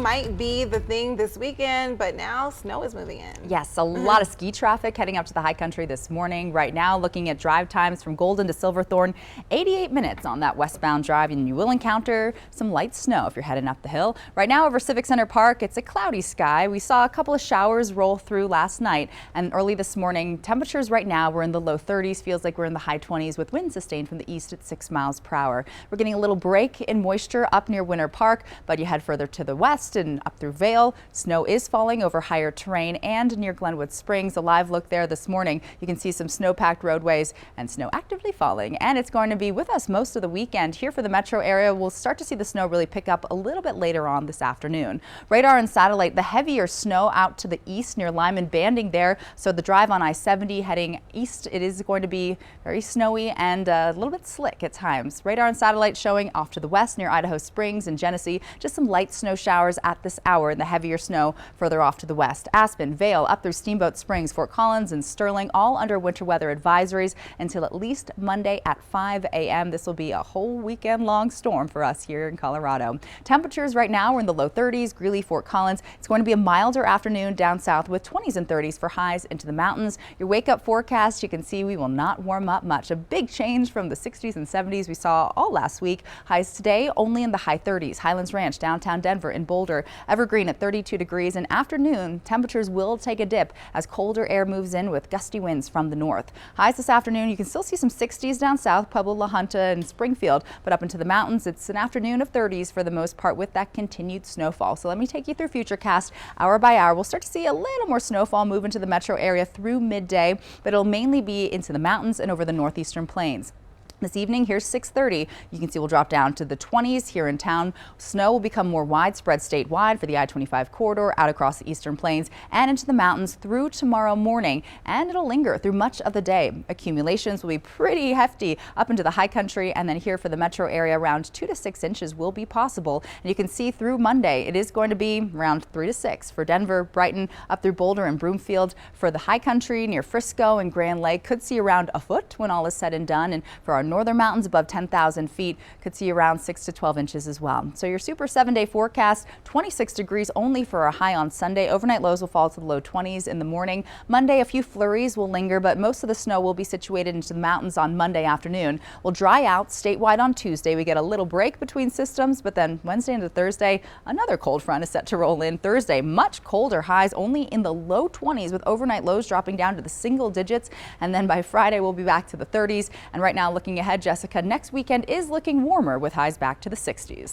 might be the thing this weekend, but now snow is moving in. Yes, a lot of ski traffic heading up to the high country this morning. Right now, looking at drive times from Golden to Silverthorne, 88 minutes on that westbound drive, and you will encounter some light snow if you're heading up the hill. Right now over Civic Center Park, it's a cloudy sky. We saw a couple of showers roll through last night, and early this morning, temperatures right now we're in the low 30s. Feels like we're in the high 20s with winds sustained from the east at 6 miles per hour. We're getting a little break in moisture up near Winter Park, but you head further to the west and up through Vail. Snow is falling over higher terrain and near Glenwood Springs. A live look there this morning. You can see some snow-packed roadways and snow actively falling, and it's going to be with us most of the weekend. Here for the metro area, we'll start to see the snow really pick up a little bit later on this afternoon. Radar and satellite, the heavier snow out to the east near Lyman Banding there. So the drive on I-70 heading east, it is going to be very snowy and a little bit slick at times. Radar and satellite showing off to the west near Idaho Springs and Genesee. Just some light snow showers at this hour, and the heavier snow further off to the west. Aspen, Vail, up through Steamboat Springs, Fort Collins and Sterling, all under winter weather advisories until at least Monday at 5 a.m. This will be a whole weekend long storm for us here in Colorado. Temperatures right now are in the low 30s. Greeley, Fort Collins. It's going to be a milder afternoon down south with 20s and 30s for highs into the mountains. Your wake up forecast, you can see we will not warm up much. A big change from the 60s and 70s we saw all last week. Highs today only in the high 30s. Highlands Ranch, downtown Denver and Boulder. Evergreen at 32 degrees. In afternoon, temperatures will take a dip as colder air moves in with gusty winds from the north. Highs this afternoon, you can still see some 60s down south, Pueblo, La Junta and Springfield, but up into the mountains, it's an afternoon of 30s for the most part with that continued snowfall. So let me take you through FutureCast hour by hour. We'll start to see a little more snowfall move into the metro area through midday, but it'll mainly be into the mountains and over the northeastern plains. This evening, here's 6:30. You can see we'll drop down to the 20s here in town. Snow will become more widespread statewide for the I-25 corridor out across the eastern plains and into the mountains through tomorrow morning, and it'll linger through much of the day. Accumulations will be pretty hefty up into the high country, and then here for the metro area, around 2 to 6 inches will be possible. And you can see through Monday, it is going to be around 3 to 6 for Denver, Brighton, up through Boulder and Broomfield. For the high country near Frisco and Grand Lake, could see around a foot when all is said and done, and for our northern mountains above 10,000 feet could see around 6 to 12 inches as well. So your super 7-day forecast, 26 degrees only for a high on Sunday. Overnight lows will fall to the low 20s in the morning. Monday, a few flurries will linger, but most of the snow will be situated into the mountains on Monday afternoon. Will dry out statewide on Tuesday. We get a little break between systems, but then Wednesday into Thursday, another cold front is set to roll in. Thursday, much colder, highs only in the low 20s with overnight lows dropping down to the single digits. And then by Friday, we'll be back to the 30s. And right now, looking ahead, Jessica, next weekend is looking warmer with highs back to the 60s.